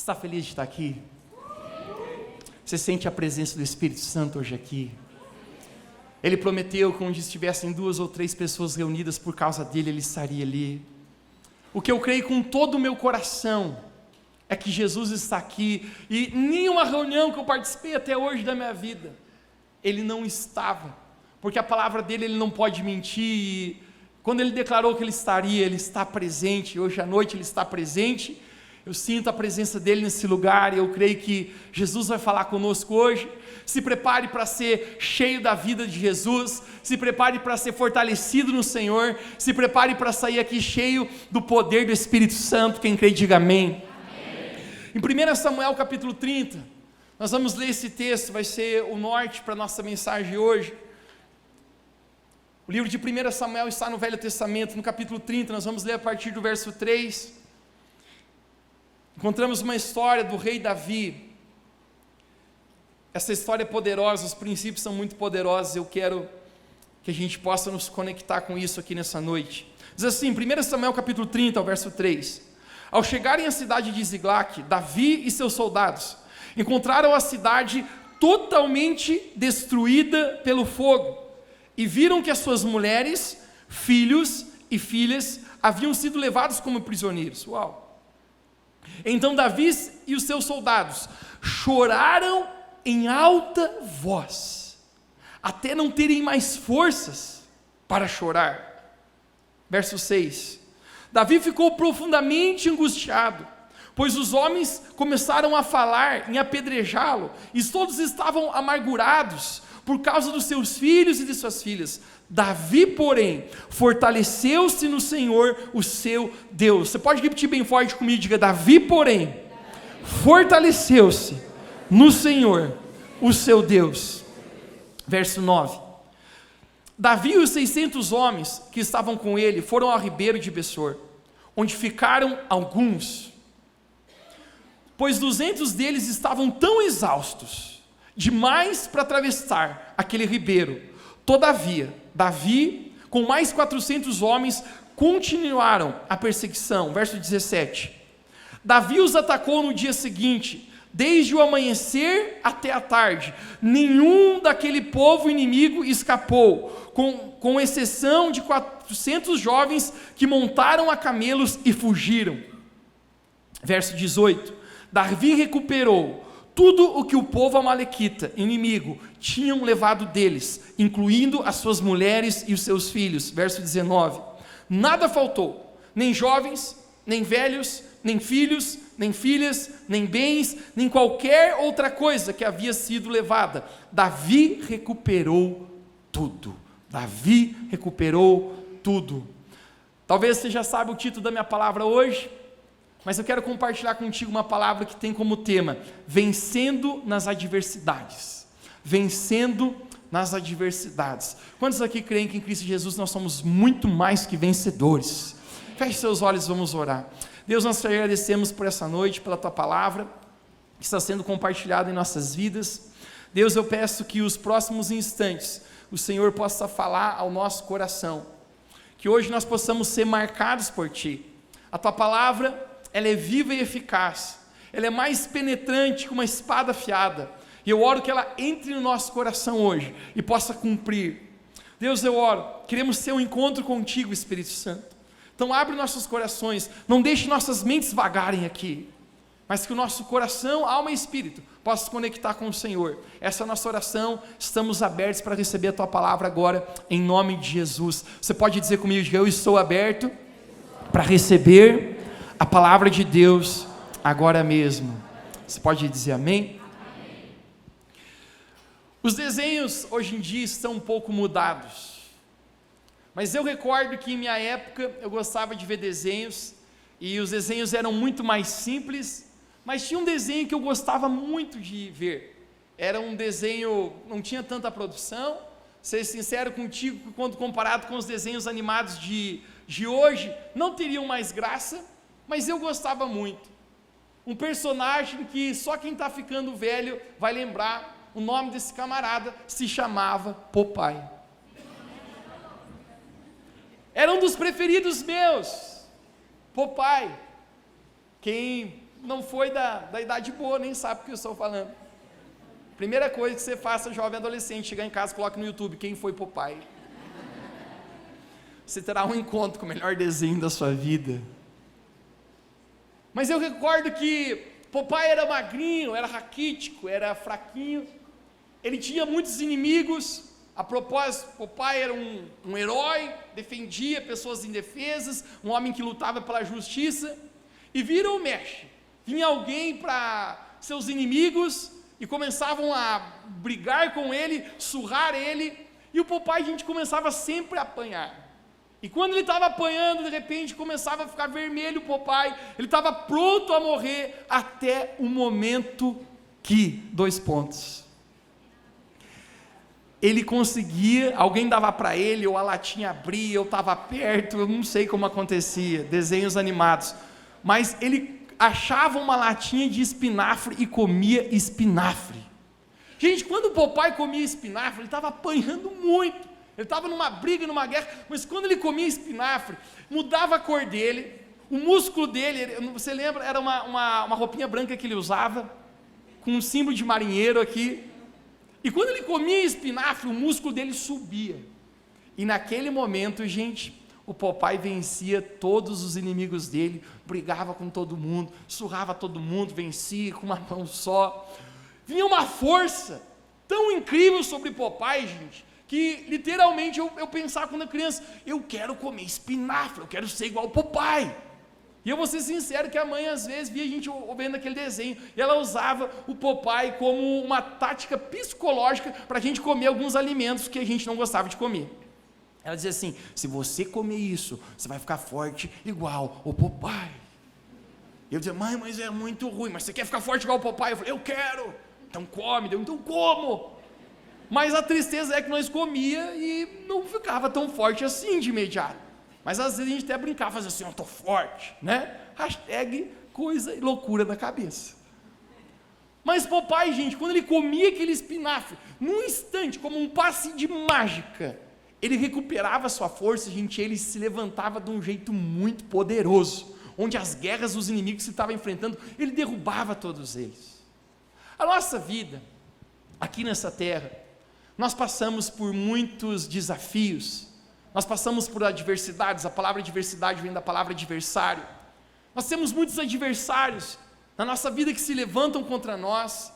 Está feliz de estar aqui? Você sente a presença do Espírito Santo hoje aqui? Ele prometeu que onde estivessem 2 ou 3 pessoas reunidas por causa dele, ele estaria ali. O que eu creio com todo o meu coração é que Jesus está aqui, e nenhuma reunião que eu participei até hoje da minha vida, ele não estava, porque a palavra dele, ele não pode mentir, e quando ele declarou que ele estaria, ele está presente, hoje à noite ele está presente. Eu sinto a presença dele nesse lugar, e eu creio que Jesus vai falar conosco hoje. Se prepare para ser cheio da vida de Jesus, se prepare para ser fortalecido no Senhor, se prepare para sair aqui cheio do poder do Espírito Santo. Quem crê, diga amém. Em 1 Samuel capítulo 30, nós vamos ler esse texto, vai ser o norte para a nossa mensagem hoje. O livro de 1 Samuel está no Velho Testamento, no capítulo 30, nós vamos ler a partir do verso 3. Encontramos uma história do rei Davi. Essa história é poderosa, os princípios são muito poderosos, eu quero que a gente possa nos conectar com isso aqui nessa noite. Diz assim, 1 Samuel capítulo 30, ao verso 3. Ao chegarem à cidade de Ziglac, Davi e seus soldados encontraram a cidade totalmente destruída pelo fogo, e viram que as suas mulheres, filhos e filhas haviam sido levados como prisioneiros. Uau! Então Davi e os seus soldados choraram em alta voz, até não terem mais forças para chorar. Verso 6. Davi ficou profundamente angustiado, pois os homens começaram a falar em apedrejá-lo, e todos estavam amargurados por causa dos seus filhos e de suas filhas. Davi, porém, fortaleceu-se no Senhor, o seu Deus. Você pode repetir bem forte comigo, diga: Davi, porém, fortaleceu-se no Senhor, o seu Deus. Verso 9. Davi e os 600 homens que estavam com ele foram ao ribeiro de Bessor, onde ficaram alguns, pois 200 deles estavam tão exaustos demais para atravessar aquele ribeiro. Todavia, Davi, com mais 400 homens, continuaram a perseguição. Verso 17. Davi os atacou no dia seguinte, desde o amanhecer até a tarde. Nenhum daquele povo inimigo escapou, com exceção de 400 jovens que montaram a camelos e fugiram. Verso 18. Davi recuperou tudo o que o povo amalequita, inimigo, tinham levado deles, incluindo as suas mulheres e os seus filhos. Verso 19. Nada faltou, nem jovens, nem velhos, nem filhos, nem filhas, nem bens, nem qualquer outra coisa que havia sido levada. Davi recuperou tudo. Davi recuperou tudo. Talvez você já saiba o título da minha palavra hoje, mas eu quero compartilhar contigo uma palavra que tem como tema: vencendo nas adversidades. Vencendo nas adversidades. Quantos aqui creem que em Cristo Jesus nós somos muito mais que vencedores? Feche seus olhos, vamos orar. Deus, nós te agradecemos por essa noite, pela tua palavra, que está sendo compartilhada em nossas vidas. Deus, eu peço que os próximos instantes, o Senhor possa falar ao nosso coração, que hoje nós possamos ser marcados por ti. A tua palavra, ela é viva e eficaz, ela é mais penetrante que uma espada afiada, e eu oro que ela entre no nosso coração hoje, e possa cumprir. Deus, eu oro, queremos ter um encontro contigo, Espírito Santo. Então abre nossos corações, não deixe nossas mentes vagarem aqui, mas que o nosso coração, alma e espírito possa se conectar com o Senhor. Essa é a nossa oração, estamos abertos para receber a tua palavra agora, em nome de Jesus. Você pode dizer comigo: eu estou aberto para receber a palavra de Deus agora mesmo. Você pode dizer amém? Os desenhos hoje em dia estão um pouco mudados, mas eu recordo que em minha época eu gostava de ver desenhos, e os desenhos eram muito mais simples, mas tinha um desenho que eu gostava muito de ver. Era um desenho, não tinha tanta produção, ser sincero contigo, quando comparado com os desenhos animados de hoje, não teriam mais graça, mas eu gostava muito. Um personagem que só quem está ficando velho vai lembrar. O nome desse camarada se chamava Popeye. Era um dos preferidos meus, Popeye. Quem não foi da idade boa, nem sabe o que eu estou falando. Primeira coisa que você faça, jovem adolescente, chegar em casa, coloque no YouTube, quem foi Popeye? Você terá um encontro com o melhor desenho da sua vida. Mas eu recordo que Popeye era magrinho, era raquítico, era fraquinho, ele tinha muitos inimigos. A propósito, Popeye era um herói, defendia pessoas indefesas, um homem que lutava pela justiça, e vira ou mexe, vinha alguém para seus inimigos, e começavam a brigar com ele, surrar ele, e o Popeye, a gente começava sempre a apanhar. E quando ele estava apanhando, de repente começava a ficar vermelho o Popeye, ele estava pronto a morrer, até o momento que, ele conseguia, alguém dava para ele, ou a latinha abria, eu estava perto, eu não sei como acontecia, desenhos animados, mas ele achava uma latinha de espinafre e comia espinafre. Gente, quando o Popeye comia espinafre, ele estava apanhando muito, ele estava numa briga, numa guerra, mas quando ele comia espinafre, mudava a cor dele, o músculo dele, você lembra, era uma roupinha branca que ele usava, com um símbolo de marinheiro aqui, e quando ele comia espinafre, o músculo dele subia, e naquele momento, gente, o Popeye vencia todos os inimigos dele, brigava com todo mundo, surrava todo mundo, vencia com uma mão só, vinha uma força tão incrível sobre Popeye, gente, que literalmente eu pensava quando eu era criança, eu quero comer espinafre, eu quero ser igual o Popeye. E eu vou ser sincero que a mãe às vezes via a gente vendo aquele desenho, e ela usava o Popeye como uma tática psicológica para a gente comer alguns alimentos que a gente não gostava de comer. Ela dizia assim, se você comer isso, você vai ficar forte igual o Popeye. E eu dizia, mãe, mas é muito ruim, mas você quer ficar forte igual o Popeye? Eu falei, eu quero, então come, então como? Mas a tristeza é que nós comia e não ficava tão forte assim de imediato. Mas às vezes a gente até brincava, fazia assim, eu estou forte, né? Hashtag coisa e loucura na cabeça. Mas Popeye, gente, quando ele comia aquele espinafre, num instante, como um passe de mágica, ele recuperava sua força, gente, ele se levantava de um jeito muito poderoso, onde as guerras dos inimigos que ele estava enfrentando, ele derrubava todos eles. A nossa vida, aqui nessa terra, nós passamos por muitos desafios, nós passamos por adversidades, a palavra adversidade vem da palavra adversário, nós temos muitos adversários na nossa vida que se levantam contra nós.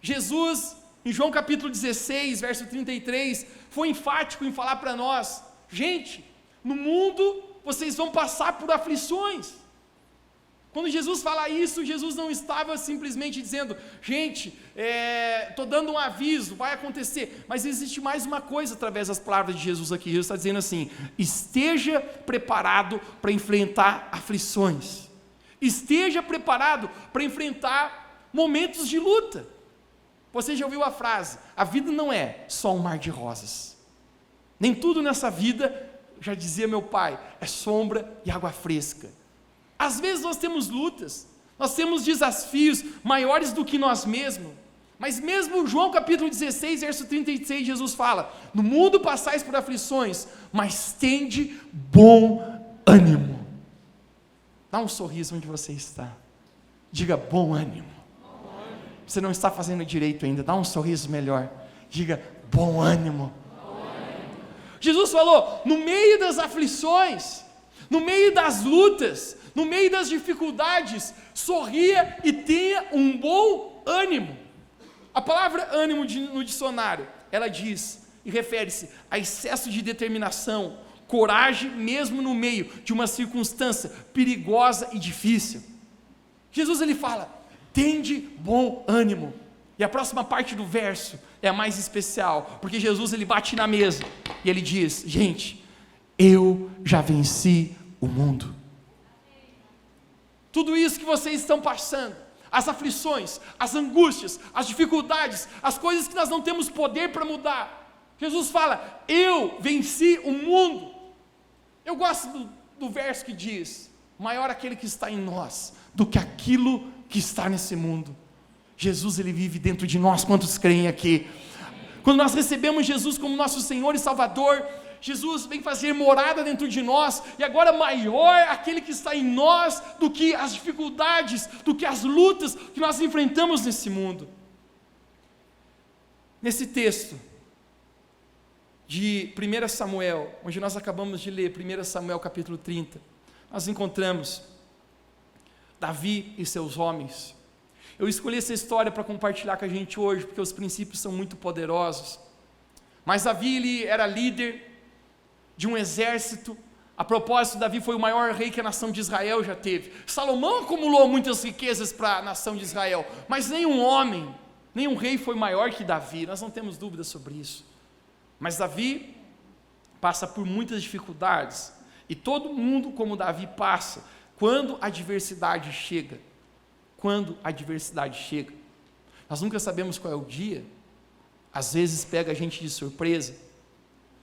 Jesus, em João capítulo 16, verso 33, foi enfático em falar para nós, gente, no mundo vocês vão passar por aflições. Quando Jesus fala isso, Jesus não estava simplesmente dizendo, gente, estou dando um aviso, vai acontecer, mas existe mais uma coisa através das palavras de Jesus aqui. Jesus está dizendo assim, esteja preparado para enfrentar aflições, esteja preparado para enfrentar momentos de luta. Você já ouviu a frase, a vida não é só um mar de rosas, nem tudo nessa vida, já dizia meu pai, é sombra e água fresca. Às vezes nós temos lutas, nós temos desafios maiores do que nós mesmos, mas mesmo João capítulo 16, verso 36, Jesus fala, no mundo passais por aflições, mas tende bom ânimo. Dá um sorriso onde você está, diga bom ânimo. Você não está fazendo direito ainda, dá um sorriso melhor, diga bom ânimo. Jesus falou, no meio das aflições, no meio das lutas, no meio das dificuldades, sorria e tenha um bom ânimo. A palavra ânimo no dicionário, ela diz e refere-se a excesso de determinação, coragem mesmo no meio de uma circunstância perigosa e difícil. Jesus ele fala, tende bom ânimo. E a próxima parte do verso é a mais especial, porque Jesus ele bate na mesa e ele diz, gente, eu já venci o mundo. Tudo isso que vocês estão passando, as aflições, as angústias, as dificuldades, as coisas que nós não temos poder para mudar, Jesus fala, eu venci o mundo. Eu gosto do verso que diz, maior aquele que está em nós, do que aquilo que está nesse mundo. Jesus ele vive dentro de nós, quantos creem aqui? Quando nós recebemos Jesus como nosso Senhor e Salvador, Jesus vem fazer morada dentro de nós, e agora maior aquele que está em nós do que as dificuldades, do que as lutas que nós enfrentamos nesse mundo. Nesse texto de 1 Samuel, onde nós acabamos de ler, 1 Samuel capítulo 30, nós encontramos Davi e seus homens. Eu escolhi essa história para compartilhar com a gente hoje, porque os princípios são muito poderosos. Mas Davi, ele era líder de um exército. A propósito, Davi foi o maior rei que a nação de Israel já teve. Salomão acumulou muitas riquezas para a nação de Israel, mas nenhum homem, nenhum rei foi maior que Davi, nós não temos dúvida sobre isso. Mas Davi passa por muitas dificuldades, e todo mundo como Davi passa, quando a adversidade chega. Quando a adversidade chega. Nós nunca sabemos qual é o dia, às vezes pega a gente de surpresa.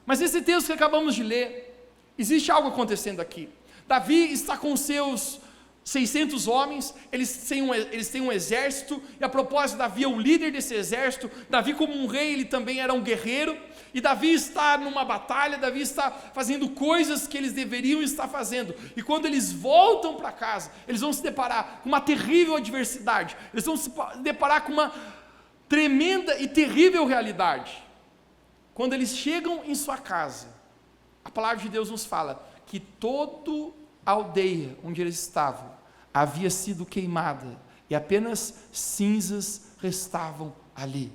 Mas esse texto que acabamos de ler, existe algo acontecendo aqui. Davi está com seus 600 homens, eles têm um exército, e a propósito, Davi é o líder desse exército. Davi, como um rei, ele também era um guerreiro, e Davi está numa batalha, Davi está fazendo coisas que eles deveriam estar fazendo, e quando eles voltam para casa, eles vão se deparar com uma terrível adversidade, eles vão se deparar com uma tremenda e terrível realidade. Quando eles chegam em sua casa, a palavra de Deus nos fala que toda a aldeia onde eles estavam havia sido queimada, e apenas cinzas restavam ali.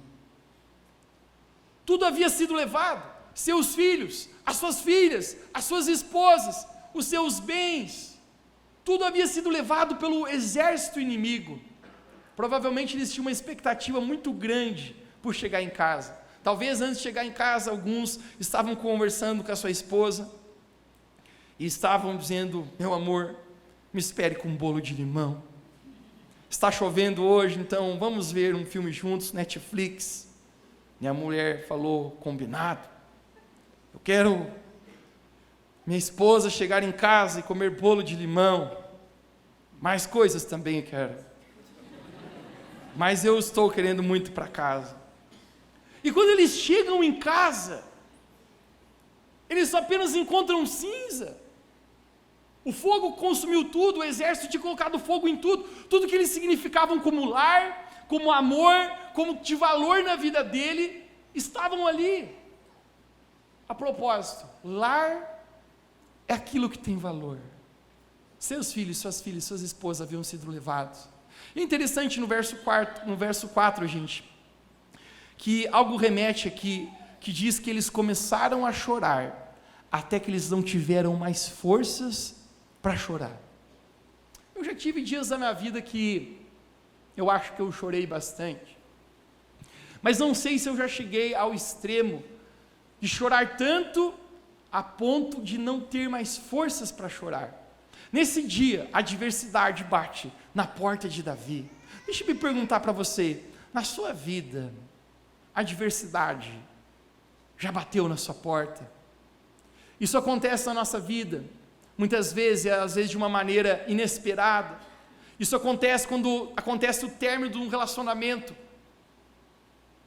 Tudo havia sido levado, seus filhos, as suas filhas, as suas esposas, os seus bens, tudo havia sido levado pelo exército inimigo. Provavelmente eles tinham uma expectativa muito grande por chegar em casa. Talvez antes de chegar em casa, alguns estavam conversando com a sua esposa, e estavam dizendo: meu amor, me espere com um bolo de limão. Está chovendo hoje, então vamos ver um filme juntos, Netflix. Minha mulher falou: combinado. Eu quero minha esposa chegar em casa e comer bolo de limão. Mais coisas também eu quero. Mas eu estou querendo muito ir para casa. E quando eles chegam em casa, eles apenas encontram cinza. O fogo consumiu tudo, o exército tinha colocado fogo em tudo, tudo que eles significavam como lar, como amor, como de valor na vida dele, estavam ali. A propósito, lar é aquilo que tem valor. Seus filhos, suas filhas, suas esposas haviam sido levados. É interessante no verso 4, gente, que algo remete aqui, que diz que eles começaram a chorar, até que eles não tiveram mais forças para chorar. Eu já tive dias da minha vida que eu acho que eu chorei bastante, mas não sei se eu já cheguei ao extremo de chorar tanto a ponto de não ter mais forças para chorar. Nesse dia, a adversidade bate na porta de Davi. Deixa eu me perguntar para você, na sua vida, a adversidade já bateu na sua porta? Isso acontece na nossa vida, muitas vezes, às vezes de uma maneira inesperada. Isso acontece quando acontece o término de um relacionamento,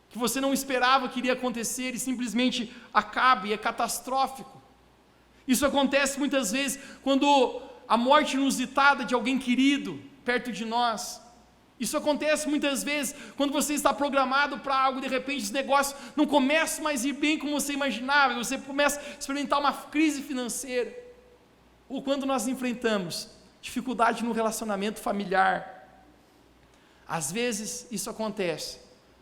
que você não esperava que iria acontecer, e simplesmente acaba, e é catastrófico. Isso acontece muitas vezes quando a morte inusitada de alguém querido perto de nós. Isso acontece muitas vezes quando você está programado para algo, de repente os negócios não começam mais a ir bem como você imaginava, você começa a experimentar uma crise financeira, ou quando nós enfrentamos dificuldade no relacionamento familiar. Às vezes isso acontece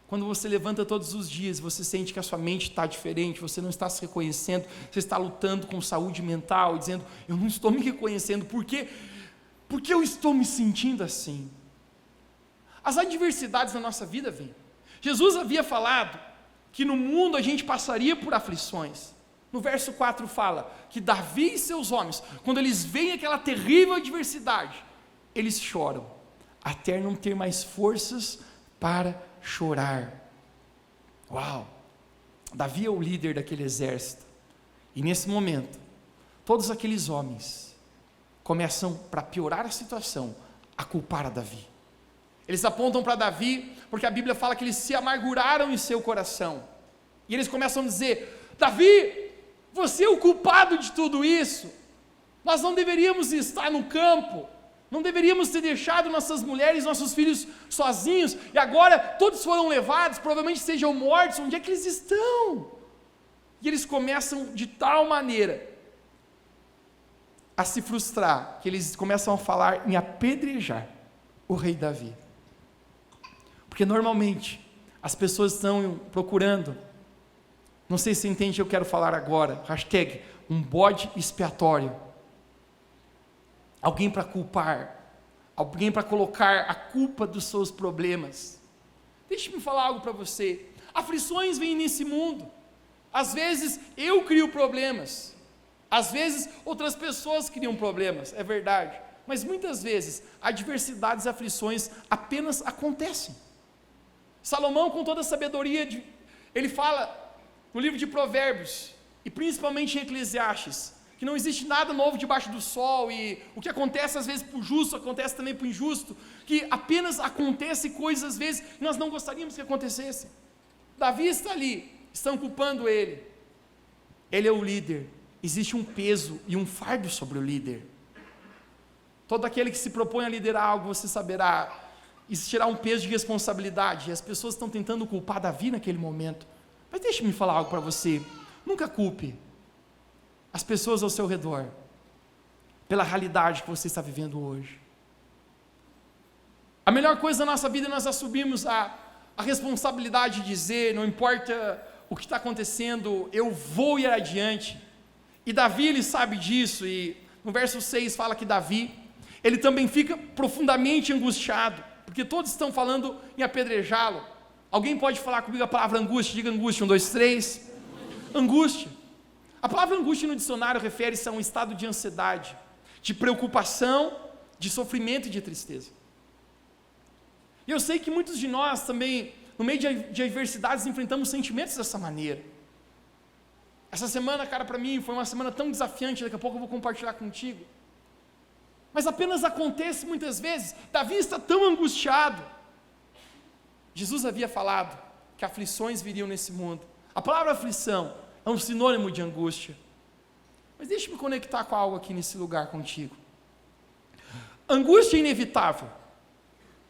quando você levanta todos os dias, você sente que a sua mente está diferente, você não está se reconhecendo, você está lutando com saúde mental, dizendo: eu não estou me reconhecendo, por quê? Porque eu estou me sentindo assim. As adversidades na nossa vida vêm. Jesus havia falado que no mundo a gente passaria por aflições. No verso 4 fala que Davi e seus homens, quando eles veem aquela terrível adversidade, eles choram, até não ter mais forças para chorar. Uau! Davi é o líder daquele exército, e nesse momento, todos aqueles homens começam, para piorar a situação, a culpar a Davi. Eles apontam para Davi, porque a Bíblia fala que eles se amarguraram em seu coração, e eles começam a dizer: Davi, você é o culpado de tudo isso. Nós não deveríamos estar no campo, não deveríamos ter deixado nossas mulheres, nossos filhos sozinhos, e agora todos foram levados, provavelmente sejam mortos. Onde é que eles estão? E eles começam de tal maneira a se frustrar, que eles começam a falar em apedrejar o rei Davi. Porque normalmente as pessoas estão procurando, não sei se você entende o que eu quero falar agora, hashtag um bode expiatório, alguém para culpar, alguém para colocar a culpa dos seus problemas. Deixe-me falar algo para você, aflições vêm nesse mundo, às vezes eu crio problemas, às vezes outras pessoas criam problemas, é verdade, mas muitas vezes adversidades e aflições apenas acontecem. Salomão, com toda a sabedoria, ele fala no livro de Provérbios, e principalmente em Eclesiastes, que não existe nada novo debaixo do sol, e o que acontece às vezes para o justo, acontece também para o injusto, que apenas acontece coisas às vezes que nós não gostaríamos que acontecessem. Davi está ali, estão culpando ele é o líder, existe um peso e um fardo sobre o líder. Todo aquele que se propõe a liderar algo, você saberá, existirá um peso de responsabilidade, e as pessoas estão tentando culpar Davi naquele momento. Mas deixe-me falar algo para você, nunca culpe as pessoas ao seu redor pela realidade que você está vivendo hoje. A melhor coisa da nossa vida é nós assumimos a responsabilidade de dizer, não importa o que está acontecendo, eu vou ir adiante. E Davi, ele sabe disso, e no verso 6 fala que Davi, ele também fica profundamente angustiado, porque todos estão falando em apedrejá-lo. Alguém pode falar comigo a palavra angústia? Diga angústia, 1, 2, 3. Angústia. A palavra angústia no dicionário refere-se a um estado de ansiedade, de preocupação, de sofrimento e de tristeza. E eu sei que muitos de nós também, no meio de adversidades, enfrentamos sentimentos dessa maneira. Essa semana, cara, para mim foi uma semana tão desafiante, daqui a pouco eu vou compartilhar contigo. Mas apenas acontece muitas vezes, Davi está tão angustiado. Jesus havia falado que aflições viriam nesse mundo. A palavra aflição é um sinônimo de angústia. Mas deixe-me conectar com algo aqui nesse lugar contigo. Angústia é inevitável.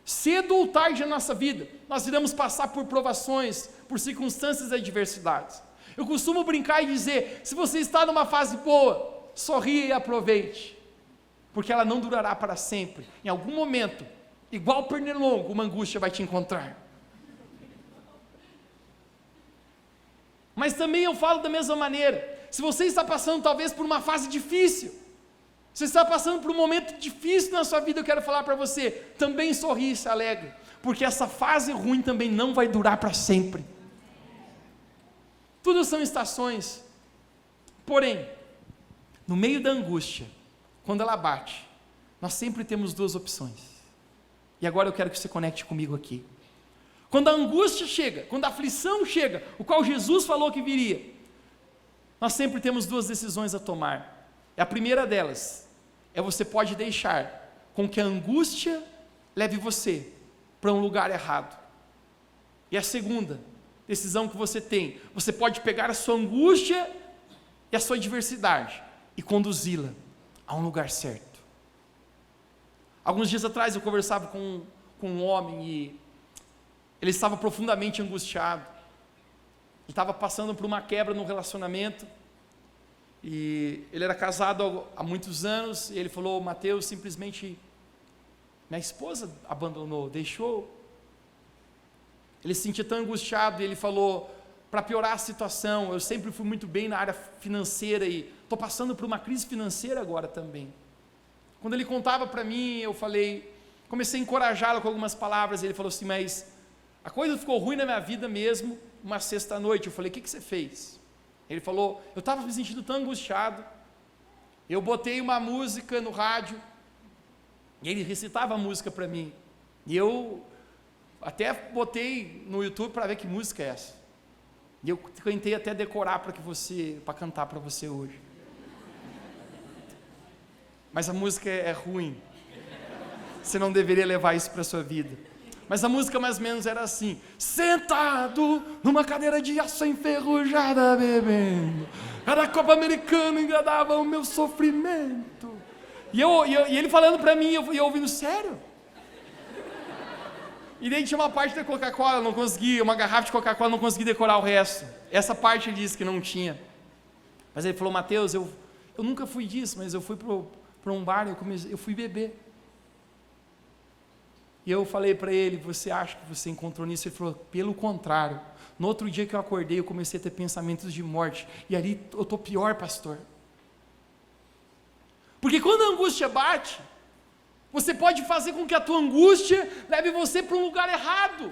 Cedo ou tarde na nossa vida, nós iremos passar por provações, por circunstâncias e adversidades. Eu costumo brincar e dizer, se você está numa fase boa, sorria e aproveite, porque ela não durará para sempre. Em algum momento, igual pernilongo, uma angústia vai te encontrar. Mas também eu falo da mesma maneira, se você está passando talvez por uma fase difícil, se você está passando por um momento difícil na sua vida, eu quero falar para você, também sorri e se alegre, porque essa fase ruim também não vai durar para sempre. Tudo são estações, porém, no meio da angústia, quando ela bate, nós sempre temos duas opções, e agora eu quero que você conecte comigo aqui. Quando a angústia chega, quando a aflição chega, o qual Jesus falou que viria, nós sempre temos duas decisões a tomar. E a primeira delas é você pode deixar com que a angústia leve você para um lugar errado. E a segunda decisão que você tem, você pode pegar a sua angústia e a sua adversidade e conduzi-la a um lugar certo. Alguns dias atrás eu conversava com um homem e ele estava profundamente angustiado. Ele estava passando por uma quebra no relacionamento. E ele era casado há muitos anos. E ele falou, Mateus, simplesmente minha esposa abandonou, deixou. Ele se sentia tão angustiado. E ele falou, para piorar a situação, eu sempre fui muito bem na área financeira. E estou passando por uma crise financeira agora também. Quando ele contava para mim, eu falei, comecei a encorajá-lo com algumas palavras. Ele falou assim, mas a coisa ficou ruim na minha vida mesmo, uma sexta-noite. Eu falei, o que você fez? Ele falou, eu estava me sentindo tão angustiado, eu botei uma música no rádio, e ele recitava a música para mim, e eu até botei no YouTube para ver que música é essa, e eu tentei até decorar para cantar para você hoje, mas a música é ruim, você não deveria levar isso para a sua vida. Mas a música mais ou menos era assim: sentado numa cadeira de aço enferrujada, bebendo, cada copa americana engradava o meu sofrimento. E ele falando para mim, e eu ouvindo, sério? E daí tinha uma parte da Coca-Cola, não consegui, uma garrafa de Coca-Cola, não consegui decorar o resto. Essa parte ele disse que não tinha. Mas ele falou: Mateus, eu nunca fui disso, mas eu fui para um bar e eu fui beber. E eu falei para ele: você acha que você encontrou nisso? Ele falou: pelo contrário, no outro dia que eu acordei, eu comecei a ter pensamentos de morte, e ali eu estou pior, pastor. Porque quando a angústia bate, você pode fazer com que a tua angústia leve você para um lugar errado,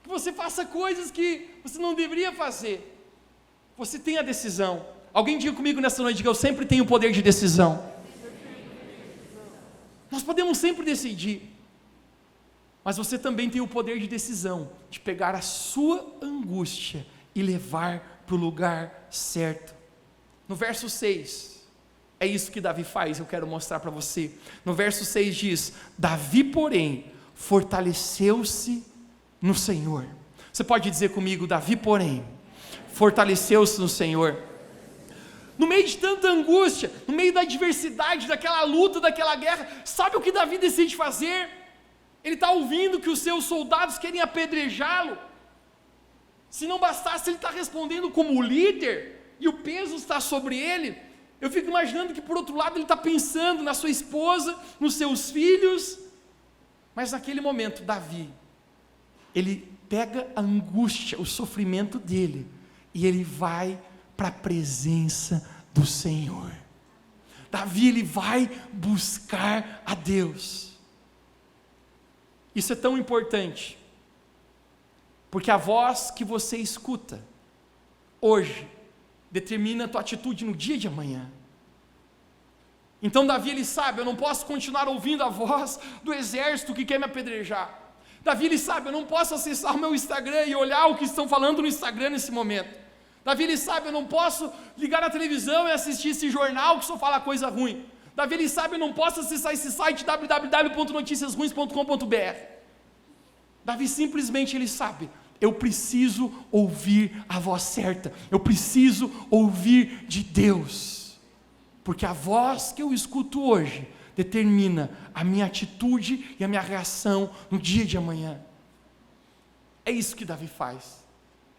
que você faça coisas que você não deveria fazer. Você tem a decisão. Alguém diga comigo nessa noite: que eu sempre tenho o poder de decisão. Nós podemos sempre decidir, mas você também tem o poder de decisão, de pegar a sua angústia e levar para o lugar certo. No verso 6, é isso que Davi faz, eu quero mostrar para você. No verso 6 diz: Davi, porém, fortaleceu-se no Senhor. Você pode dizer comigo: Davi, porém, fortaleceu-se no Senhor. No meio de tanta angústia, no meio da adversidade, daquela luta, daquela guerra, sabe o que Davi decide fazer? Ele está ouvindo que os seus soldados querem apedrejá-lo. Se não bastasse, ele está respondendo como líder, e o peso está sobre ele. Eu fico imaginando que por outro lado ele está pensando na sua esposa, nos seus filhos. Mas naquele momento, Davi, ele pega a angústia, o sofrimento dele, e ele vai para a presença do Senhor. Davi, ele vai buscar a Deus. Isso é tão importante, porque a voz que você escuta hoje determina a tua atitude no dia de amanhã. Então Davi, ele sabe: eu não posso continuar ouvindo a voz do exército que quer me apedrejar. Davi, ele sabe: eu não posso acessar o meu Instagram e olhar o que estão falando no Instagram nesse momento. Davi, ele sabe: eu não posso ligar a televisão e assistir esse jornal que só fala coisa ruim. Davi, ele sabe: eu não posso acessar esse site www.noticiasruins.com.br. Davi simplesmente, ele sabe: eu preciso ouvir a voz certa, eu preciso ouvir de Deus, porque a voz que eu escuto hoje determina a minha atitude e a minha reação no dia de amanhã. É isso que Davi faz.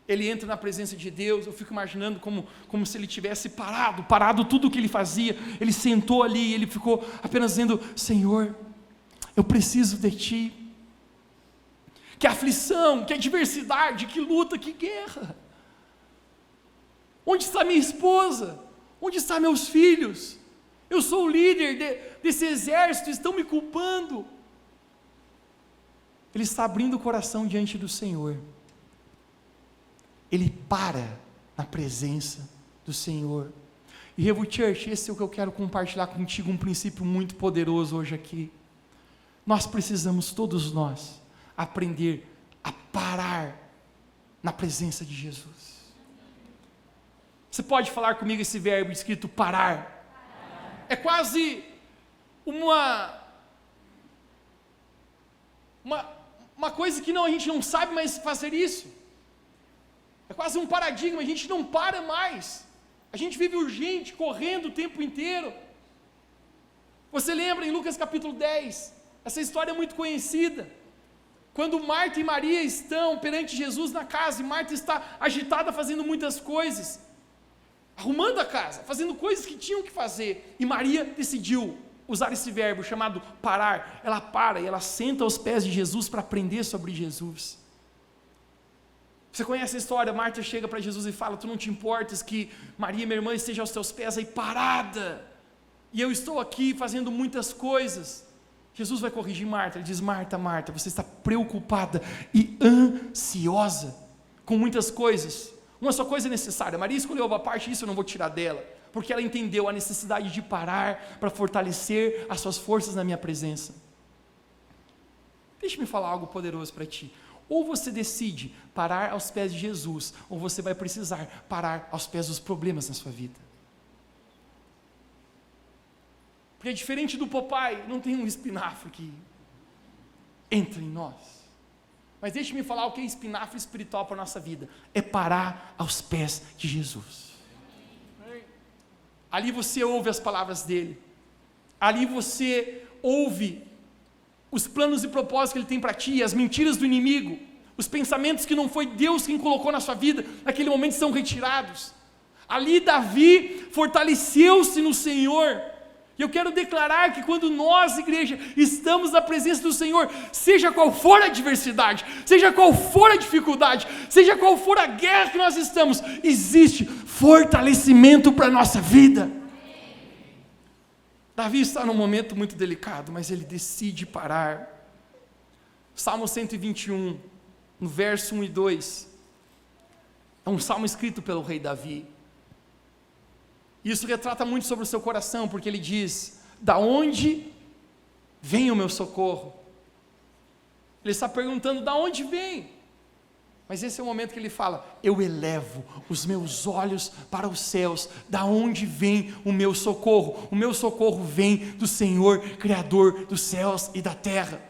Ele entra na presença de Deus. Eu fico imaginando como se ele tivesse parado tudo o que ele fazia. Ele sentou ali e ele ficou apenas dizendo: Senhor, eu preciso de Ti. Que aflição, que adversidade, que luta, que guerra. Onde está minha esposa? Onde estão meus filhos? Eu sou o líder desse exército, estão me culpando. Ele está abrindo o coração diante do Senhor. Ele para na presença do Senhor. E Revo Church, esse é o que eu quero compartilhar contigo, um princípio muito poderoso hoje aqui. Nós precisamos, todos nós, aprender a parar na presença de Jesus. Você pode falar comigo esse verbo escrito parar? É quase uma coisa que a gente não sabe mais fazer isso. É quase um paradigma, a gente não para mais. A gente vive urgente, correndo o tempo inteiro. Você lembra em Lucas capítulo 10, essa história é muito conhecida, quando Marta e Maria estão perante Jesus na casa, e Marta está agitada fazendo muitas coisas, arrumando a casa, fazendo coisas que tinham que fazer, e Maria decidiu usar esse verbo chamado parar. Ela para e ela senta aos pés de Jesus para aprender sobre Jesus. Você conhece a história? Marta chega para Jesus e fala: tu não te importas que Maria, minha irmã, esteja aos teus pés aí parada, e eu estou aqui fazendo muitas coisas. Jesus vai corrigir Marta. Ele diz: Marta, Marta, você está preocupada e ansiosa com muitas coisas. Uma só coisa é necessária. Maria escolheu uma parte, isso eu não vou tirar dela, porque ela entendeu a necessidade de parar para fortalecer as suas forças na minha presença. Deixa-me falar algo poderoso para ti. Ou você decide parar aos pés de Jesus, ou você vai precisar parar aos pés dos problemas na sua vida. Porque diferente do Popeye, não tem um espinafre aqui. entre nós. Mas deixe-me falar o que é espinafre espiritual para a nossa vida. É parar aos pés de Jesus. Ali você ouve as palavras dele. Ali você ouve os planos e propósitos que ele tem para ti, as mentiras do inimigo, os pensamentos que não foi Deus quem colocou na sua vida, naquele momento são retirados. Ali Davi fortaleceu-se no Senhor. E eu quero declarar que quando nós, igreja, estamos na presença do Senhor, seja qual for a adversidade, seja qual for a dificuldade, seja qual for a guerra que nós estamos, existe fortalecimento para a nossa vida. Davi está num momento muito delicado, mas ele decide parar. Salmo 121, no verso 1 e 2, é um salmo escrito pelo rei Davi. Isso retrata muito sobre o seu coração, porque ele diz: da onde vem o meu socorro? Ele está perguntando: da onde vem? Mas esse é o momento que ele fala: eu elevo os meus olhos para os céus, da onde vem o meu socorro? O meu socorro vem do Senhor, Criador dos céus e da terra.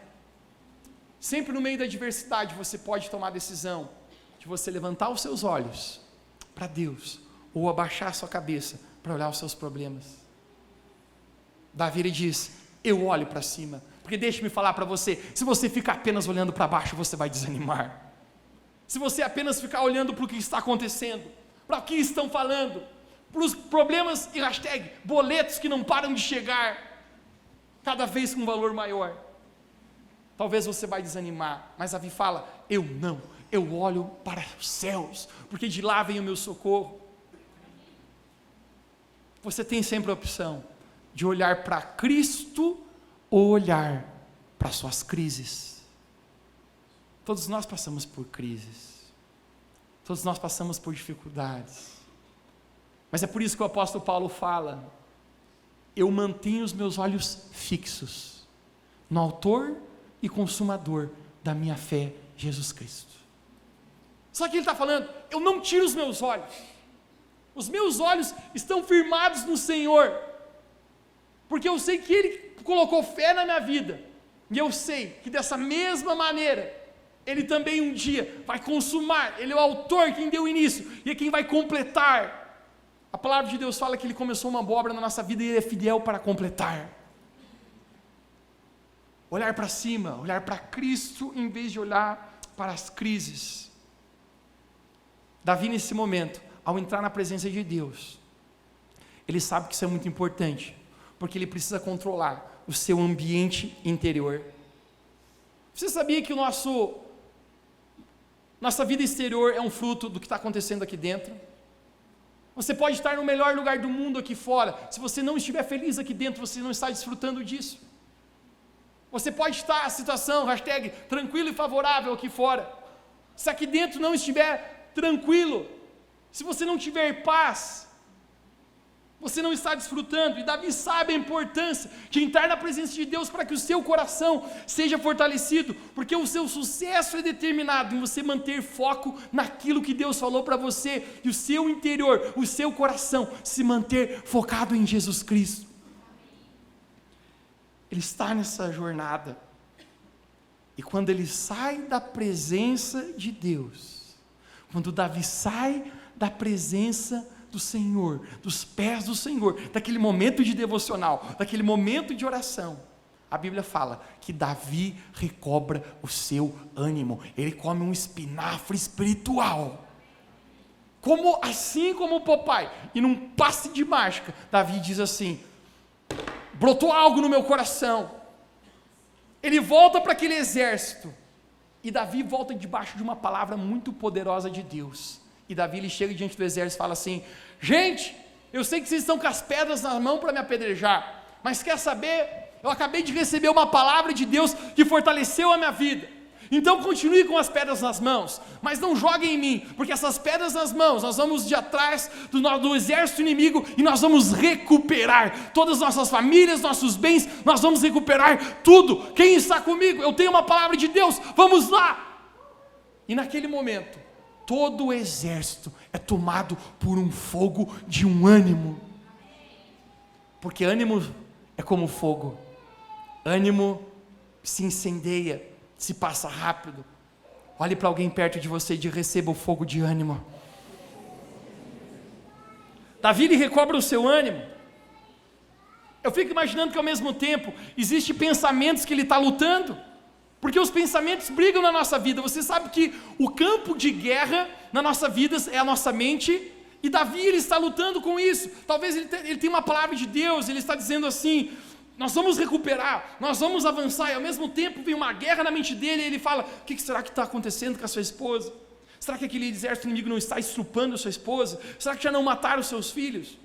Sempre no meio da adversidade você pode tomar a decisão de você levantar os seus olhos para Deus, ou abaixar a sua cabeça para olhar os seus problemas. Davi ele diz: eu olho para cima, porque deixe-me falar para você, se você ficar apenas olhando para baixo, você vai desanimar. Se você apenas ficar olhando para o que está acontecendo, para o que estão falando, para os problemas e hashtag boletos que não param de chegar, cada vez com um valor maior, talvez você vai desanimar. Mas Davi fala: eu não, eu olho para os céus, porque de lá vem o meu socorro. Você tem sempre a opção de olhar para Cristo ou olhar para suas crises. Todos nós passamos por crises, todos nós passamos por dificuldades, mas é por isso que o apóstolo Paulo fala: eu mantenho os meus olhos fixos no autor e consumador da minha fé, Jesus Cristo. Só que ele está falando: eu não tiro os meus olhos estão firmados no Senhor, porque eu sei que Ele colocou fé na minha vida, e eu sei que dessa mesma maneira, Ele também um dia vai consumar. Ele é o autor, quem deu o início, e é quem vai completar. A palavra de Deus fala que Ele começou uma boa obra na nossa vida, e Ele é fiel para completar. Olhar para cima, olhar para Cristo, em vez de olhar para as crises. Davi nesse momento, ao entrar na presença de Deus, ele sabe que isso é muito importante, porque ele precisa controlar o seu ambiente interior. Você sabia que nossa vida exterior é um fruto do que está acontecendo aqui dentro? Você pode estar no melhor lugar do mundo aqui fora, se você não estiver feliz aqui dentro, você não está desfrutando disso. Você pode estar a situação, hashtag, tranquilo e favorável aqui fora, se aqui dentro não estiver tranquilo, se você não tiver paz, você não está desfrutando. E Davi sabe a importância de entrar na presença de Deus para que o seu coração seja fortalecido, porque o seu sucesso é determinado em você manter foco naquilo que Deus falou para você, e o seu interior, o seu coração se manter focado em Jesus Cristo. Ele está nessa jornada, e quando ele sai da presença de Deus, quando Davi sai da presença do Senhor, dos pés do Senhor, daquele momento de devocional, daquele momento de oração, a Bíblia fala que Davi recobra o seu ânimo, ele come um espinafre espiritual, assim como o Popeye, e num passe de mágica, Davi diz assim: brotou algo no meu coração. Ele volta para aquele exército, e Davi volta debaixo de uma palavra muito poderosa de Deus. E Davi ele chega diante do exército e fala assim: gente, eu sei que vocês estão com as pedras na mão para me apedrejar, mas quer saber? Eu acabei de receber uma palavra de Deus que fortaleceu a minha vida. Então continue com as pedras nas mãos, mas não joguem em mim, porque essas pedras nas mãos, nós vamos de atrás do exército inimigo, e nós vamos recuperar todas as nossas famílias, nossos bens, nós vamos recuperar tudo. Quem está comigo? Eu tenho uma palavra de Deus, vamos lá! E naquele momento, todo o exército é tomado por um fogo de um ânimo, porque ânimo é como fogo, ânimo se incendeia, se passa rápido. Olhe para alguém perto de você e diga: receba o fogo de ânimo. Davi, ele recobra o seu ânimo. Eu fico imaginando que ao mesmo tempo, existem pensamentos que ele está lutando, porque os pensamentos brigam na nossa vida. Você sabe que o campo de guerra na nossa vida é a nossa mente, e Davi, ele está lutando com isso. Talvez ele tenha uma palavra de Deus, ele está dizendo assim: nós vamos recuperar, nós vamos avançar, e ao mesmo tempo vem uma guerra na mente dele, e ele fala: o que será que está acontecendo com a sua esposa? Será que aquele exército inimigo não está estrupando a sua esposa? Será que já não mataram os seus filhos?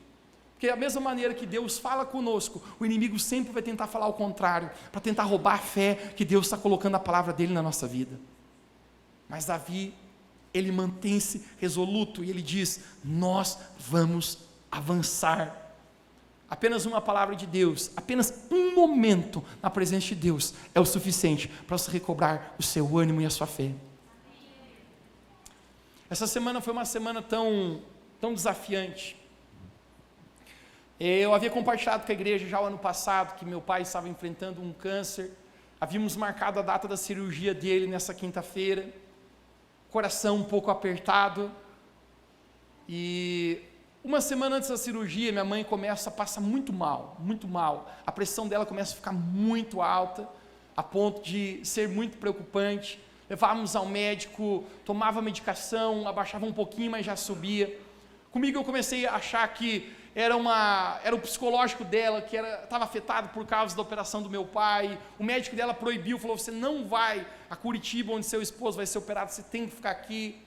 Porque da mesma maneira que Deus fala conosco, o inimigo sempre vai tentar falar o contrário, para tentar roubar a fé que Deus está colocando a palavra dele na nossa vida. Mas Davi, ele mantém-se resoluto, e ele diz: nós vamos avançar. Apenas uma palavra de Deus, apenas um momento na presença de Deus é o suficiente para você recobrar o seu ânimo e a sua fé. Essa semana foi uma semana tão desafiante. Eu havia compartilhado com a igreja já o ano passado que meu pai estava enfrentando um câncer. Havíamos marcado a data da cirurgia dele nessa quinta-feira. Coração um pouco apertado. E uma semana antes da cirurgia, minha mãe passa muito mal, muito mal. A pressão dela começa a ficar muito alta, a ponto de ser muito preocupante. Levávamos ao médico, tomava medicação, abaixava um pouquinho, mas já subia. Comigo eu comecei a achar que era o psicológico dela, que estava afetado por causa da operação do meu pai. O médico dela proibiu, falou: você não vai a Curitiba, onde seu esposo vai ser operado, você tem que ficar aqui.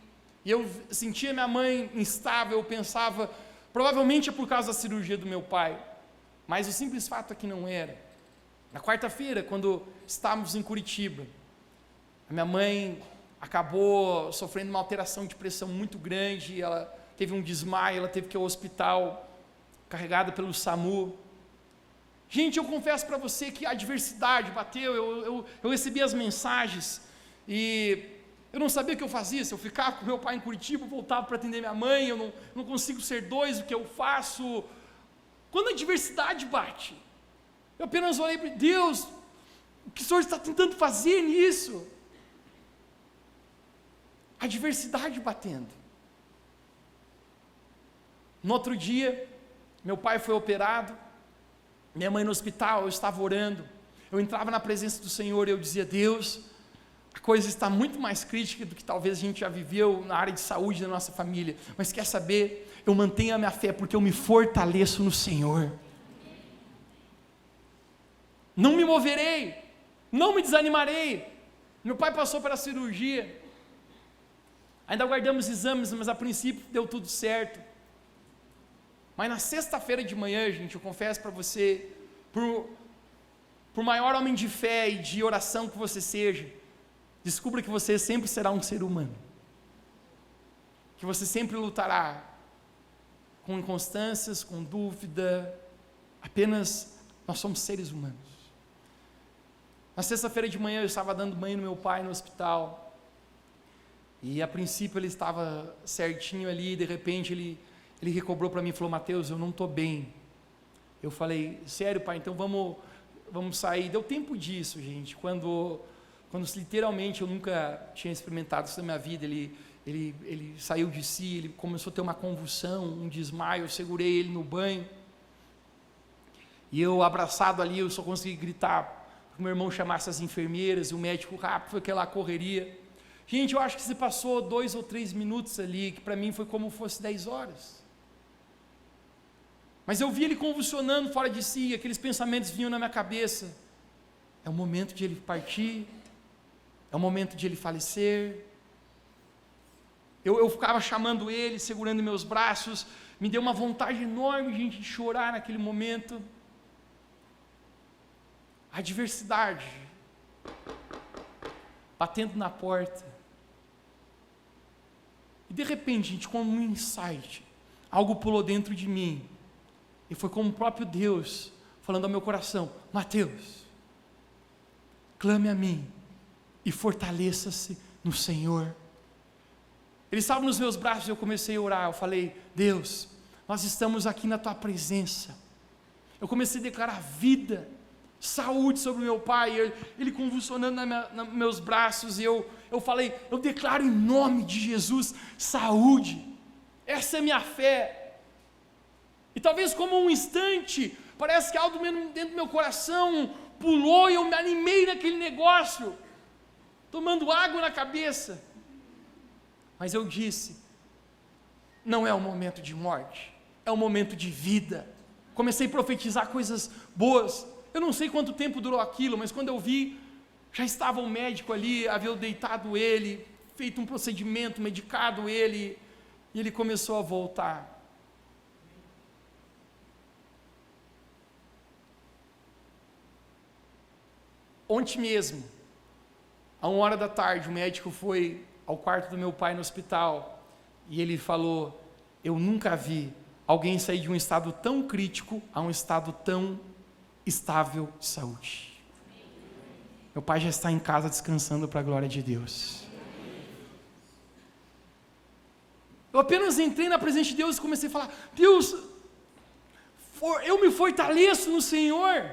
E eu sentia minha mãe instável, eu pensava, provavelmente é por causa da cirurgia do meu pai. Mas o simples fato é que não era. Na quarta-feira, quando estávamos em Curitiba, a minha mãe acabou sofrendo uma alteração de pressão muito grande, ela teve um desmaio, ela teve que ir ao hospital, carregada pelo SAMU. Gente, eu confesso para você que a adversidade bateu, eu recebi as mensagens, e eu não sabia o que eu fazia, se eu ficava com meu pai em Curitiba, eu voltava para atender minha mãe, eu não consigo ser dois, o que eu faço? Quando a adversidade bate, eu apenas olhei para Deus: o que o Senhor está tentando fazer nisso? A adversidade batendo. No outro dia, meu pai foi operado, minha mãe no hospital, eu estava orando, eu entrava na presença do Senhor e eu dizia: Deus, a coisa está muito mais crítica do que talvez a gente já viveu na área de saúde da nossa família, mas quer saber, eu mantenho a minha fé porque eu me fortaleço no Senhor. Não me moverei, não me desanimarei. Meu pai passou pela cirurgia, ainda guardamos exames, mas a princípio deu tudo certo. Mas na sexta-feira de manhã, gente, eu confesso para você, por maior homem de fé e de oração que você seja, descubra que você sempre será um ser humano, que você sempre lutará com inconstâncias, com dúvida, apenas nós somos seres humanos. Na sexta-feira de manhã eu estava dando banho no meu pai no hospital, e a princípio ele estava certinho ali, de repente ele recobrou para mim e falou: Mateus, eu não estou bem. Eu falei: sério, pai, então vamos sair. Deu tempo disso, gente, quando literalmente eu nunca tinha experimentado isso na minha vida. Ele saiu de si, ele começou a ter uma convulsão, um desmaio, eu segurei ele no banho, e eu abraçado ali, eu só consegui gritar para o meu irmão chamasse as enfermeiras, e o médico rápido, foi aquela correria. Gente, eu acho que se passou 2 ou 3 minutos ali, que para mim foi como fosse 10 horas. Mas eu vi ele convulsionando fora de si, aqueles pensamentos vinham na minha cabeça: é o momento de ele partir, é o momento de ele falecer. Eu ficava chamando ele, segurando meus braços, me deu uma vontade enorme, gente, de chorar naquele momento. A adversidade batendo na porta, e de repente, gente, como um insight, algo pulou dentro de mim, e foi como o próprio Deus falando ao meu coração: Mateus, clame a mim e fortaleça-se no Senhor. Ele estava nos meus braços e eu comecei a orar. Eu falei: Deus, nós estamos aqui na Tua presença. Eu comecei a declarar vida, saúde sobre o meu pai, ele convulsionando nos meus braços, e eu falei, eu declaro em nome de Jesus, saúde, essa é minha fé. E talvez como um instante, parece que algo dentro do meu coração pulou, e eu me animei naquele negócio, tomando água na cabeça, mas eu disse, não é um momento de morte, é um momento de vida. Comecei a profetizar coisas boas. Eu não sei quanto tempo durou aquilo, mas quando eu vi, já estava o médico ali, havia deitado ele, feito um procedimento, medicado ele, e ele começou a voltar. Ontem mesmo, à 1h da tarde, o médico foi ao quarto do meu pai no hospital, e ele falou, eu nunca vi alguém sair de um estado tão crítico a um estado tão estável de saúde. Meu pai já está em casa descansando para a glória de Deus. Eu apenas entrei na presença de Deus e comecei a falar, Deus, eu me fortaleço no Senhor.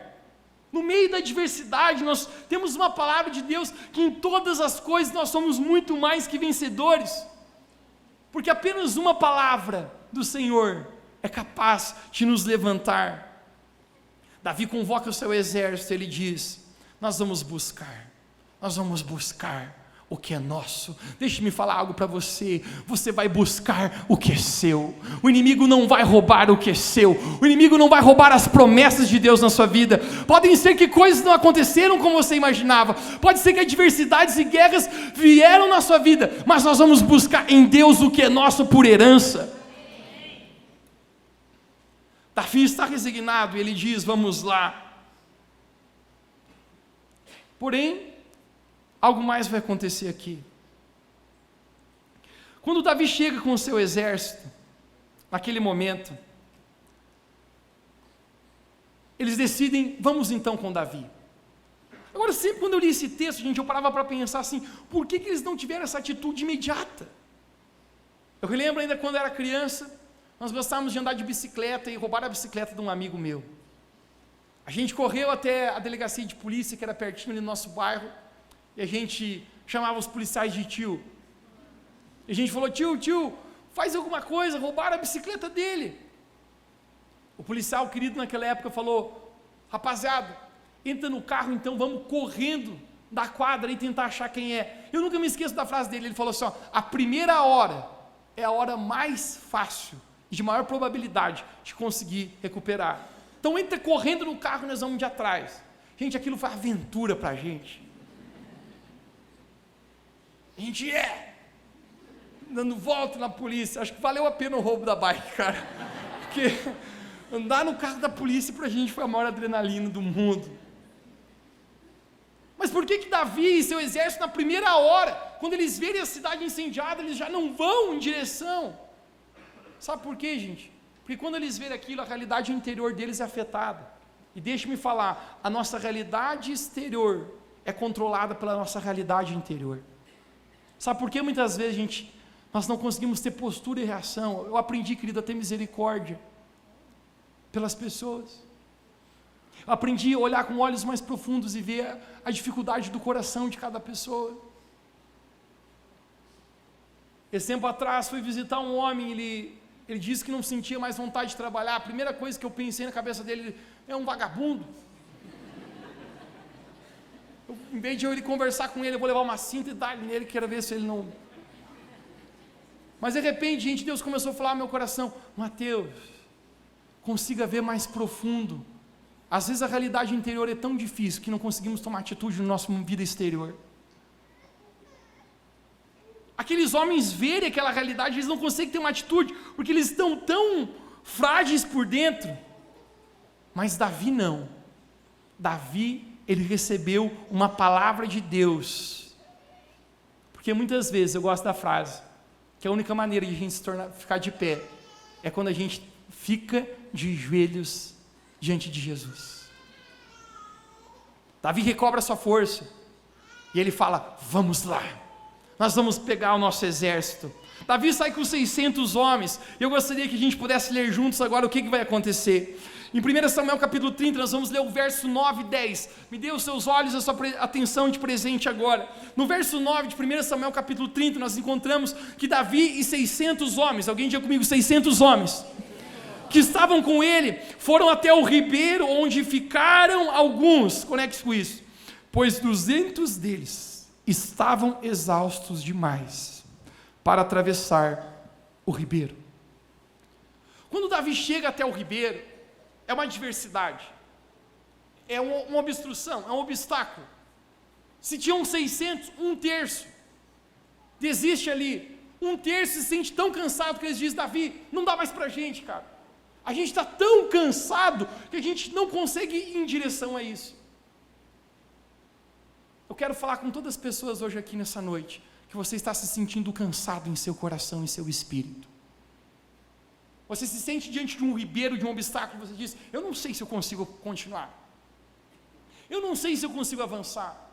No meio da adversidade, nós temos uma palavra de Deus, que em todas as coisas nós somos muito mais que vencedores, porque apenas uma palavra do Senhor é capaz de nos levantar. Davi convoca o seu exército, ele diz, nós vamos buscar o que é nosso. Deixe-me falar algo para você, você vai buscar o que é seu. O inimigo não vai roubar o que é seu, o inimigo não vai roubar as promessas de Deus na sua vida. Podem ser que coisas não aconteceram como você imaginava, pode ser que adversidades e guerras vieram na sua vida, mas nós vamos buscar em Deus o que é nosso por herança. Davi está resignado e ele diz, vamos lá. Porém, algo mais vai acontecer aqui. Quando Davi chega com o seu exército, naquele momento, eles decidem, vamos então com Davi. Agora, sempre quando eu li esse texto, gente, eu parava para pensar assim, por que eles não tiveram essa atitude imediata? Eu lembro ainda quando eu era criança, nós gostávamos de andar de bicicleta e roubar a bicicleta de um amigo meu. A gente correu até a delegacia de polícia, que era pertinho ali no nosso bairro, e a gente chamava os policiais de tio. E a gente falou, tio, faz alguma coisa, roubaram a bicicleta dele. O policial querido naquela época falou, rapaziada, entra no carro então, vamos correndo da quadra e tentar achar quem é. Eu nunca me esqueço da frase dele, ele falou assim, a primeira hora é a hora mais fácil e de maior probabilidade de conseguir recuperar. Então entra correndo no carro e nós vamos de atrás. Gente, aquilo foi aventura para a gente. A gente dando volta na polícia, acho que valeu a pena o roubo da bike, cara, porque andar no carro da polícia para a gente foi a maior adrenalina do mundo. Mas por que Davi e seu exército na primeira hora, quando eles verem a cidade incendiada, eles já não vão em direção? Sabe por quê, gente? Porque quando eles verem aquilo, a realidade interior deles é afetada. E deixe-me falar, a nossa realidade exterior é controlada pela nossa realidade interior. Sabe por que muitas vezes, nós não conseguimos ter postura e reação? Eu aprendi, querido, a ter misericórdia pelas pessoas. Eu aprendi a olhar com olhos mais profundos e ver a dificuldade do coração de cada pessoa. Esse tempo atrás, fui visitar um homem, ele disse que não sentia mais vontade de trabalhar. A primeira coisa que eu pensei na cabeça dele, é um vagabundo. Em vez de eu ir conversar com ele, eu vou levar uma cinta e dar nele, quero ver se ele não... Mas de repente, gente, Deus começou a falar no meu coração, Mateus, consiga ver mais profundo. Às vezes a realidade interior é tão difícil que não conseguimos tomar atitude na nossa vida exterior. Aqueles homens verem aquela realidade, eles não conseguem ter uma atitude, porque eles estão tão frágeis por dentro. Mas Davi não. Davi, ele recebeu uma palavra de Deus. Porque muitas vezes, eu gosto da frase, que a única maneira de a gente ficar de pé, é quando a gente fica de joelhos diante de Jesus. Davi recobra sua força, e ele fala, vamos lá, nós vamos pegar o nosso exército, Davi sai com 600 homens. Eu gostaria que a gente pudesse ler juntos agora o que vai acontecer. Em 1 Samuel capítulo 30, nós vamos ler o verso 9 e 10. Me dê os seus olhos, a sua atenção de presente agora. No verso 9 de 1 Samuel capítulo 30, nós encontramos que Davi e 600 homens, alguém diga comigo, 600 homens, que estavam com ele, foram até o ribeiro, onde ficaram alguns, conecte com isso, pois 200 deles estavam exaustos demais para atravessar o ribeiro. Quando Davi chega até o ribeiro, é uma adversidade, é uma obstrução, é um obstáculo. Se tinham 600, um terço desiste ali, um terço se sente tão cansado que eles dizem: Davi, não dá mais pra gente, cara, a gente está tão cansado que a gente não consegue ir em direção a isso. Eu quero falar com todas as pessoas hoje aqui nessa noite, que você está se sentindo cansado em seu coração e seu espírito. Você se sente diante de um ribeiro, de um obstáculo, você diz: eu não sei se eu consigo continuar, eu não sei se eu consigo avançar.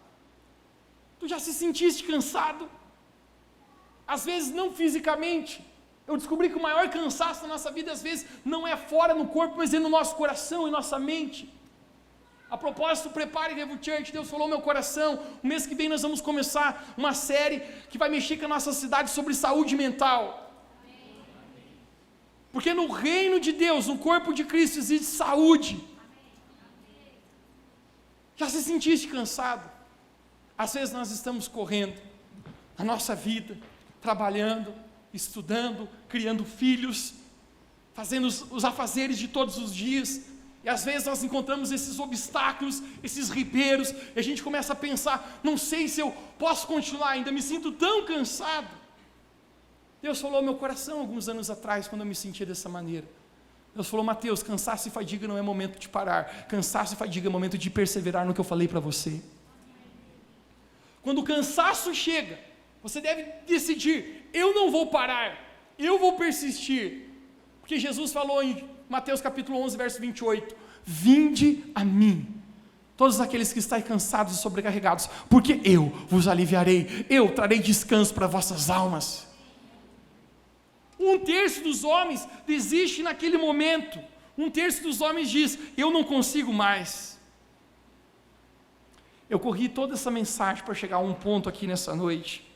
Tu já se sentiste cansado? Às vezes não fisicamente. Eu descobri que o maior cansaço na nossa vida, às vezes, não é fora no corpo, mas é no nosso coração e nossa mente. A propósito, prepare Revo Church, Deus falou no meu coração, o mês que vem nós vamos começar uma série que vai mexer com a nossa cidade sobre saúde mental. Porque no reino de Deus, no corpo de Cristo, existe saúde. Já se sentiste cansado? Às vezes nós estamos correndo na nossa vida, trabalhando, estudando, criando filhos, fazendo os afazeres de todos os dias, e às vezes nós encontramos esses obstáculos, esses ribeiros, e a gente começa a pensar: não sei se eu posso continuar, ainda me sinto tão cansado. Deus falou ao meu coração alguns anos atrás, quando eu me sentia dessa maneira. Deus falou: Mateus, cansaço e fadiga não é momento de parar, cansaço e fadiga é momento de perseverar no que eu falei para você. Quando o cansaço chega, você deve decidir: eu não vou parar, eu vou persistir, porque Jesus falou em Mateus capítulo 11, verso 28, vinde a mim, todos aqueles que estáis cansados e sobrecarregados, porque eu vos aliviarei, eu trarei descanso para vossas almas. Um terço dos homens desiste naquele momento, um terço dos homens diz: eu não consigo mais. Eu corri toda essa mensagem para chegar a um ponto aqui nessa noite.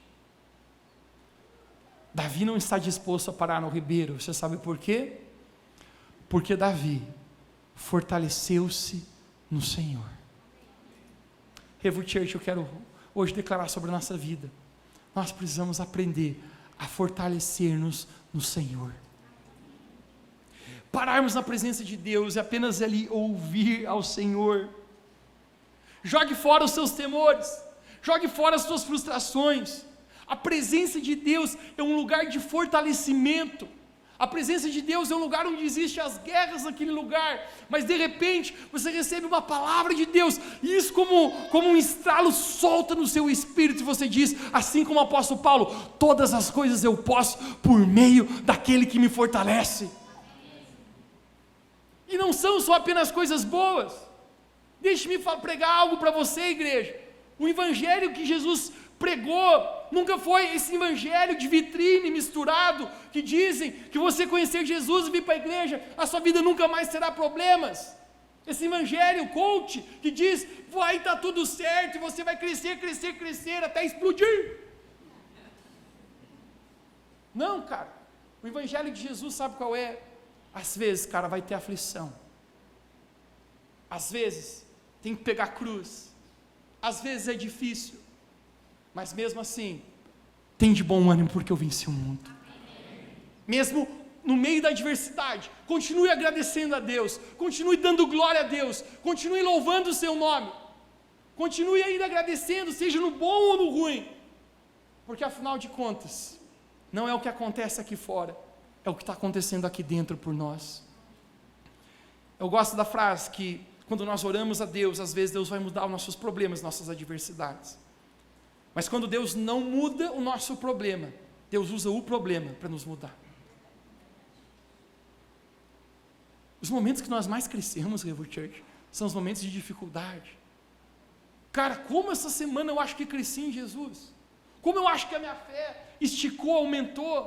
Davi não está disposto a parar no ribeiro, você sabe por quê? Porque Davi fortaleceu-se no Senhor. Revo Church, eu quero hoje declarar sobre a nossa vida. Nós precisamos aprender a fortalecer-nos no Senhor. Pararmos na presença de Deus e apenas ali ouvir ao Senhor. Jogue fora os seus temores, jogue fora as suas frustrações. A presença de Deus é um lugar de fortalecimento. A presença de Deus é um lugar onde existem as guerras naquele lugar, mas de repente você recebe uma palavra de Deus, e isso como um estralo solta no seu espírito, e você diz, assim como o apóstolo Paulo: todas as coisas eu posso por meio daquele que me fortalece. E não são só apenas coisas boas. Deixe-me pregar algo para você, igreja. O evangelho que Jesus pregou nunca foi esse evangelho de vitrine misturado, que dizem que você conhecer Jesus e vir para a igreja, a sua vida nunca mais terá problemas. Esse evangelho coach que diz: vai estar tudo certo e você vai crescer, crescer, crescer até explodir. Não, cara, o evangelho de Jesus sabe qual é? Às vezes, cara, vai ter aflição, às vezes tem que pegar cruz, às vezes é difícil, mas mesmo assim, tem de bom ânimo, porque eu venci o mundo. Mesmo no meio da adversidade, continue agradecendo a Deus, continue dando glória a Deus, continue louvando o seu nome, continue ainda agradecendo, seja no bom ou no ruim, porque afinal de contas, não é o que acontece aqui fora, é o que está acontecendo aqui dentro por nós. Eu gosto da frase que, quando nós oramos a Deus, às vezes Deus vai mudar os nossos problemas, nossas adversidades. Mas quando Deus não muda o nosso problema, Deus usa o problema para nos mudar. Os momentos que nós mais crescemos, Revo Church, são os momentos de dificuldade. Cara, como essa semana eu acho que cresci em Jesus. Como eu acho que a minha fé esticou, aumentou.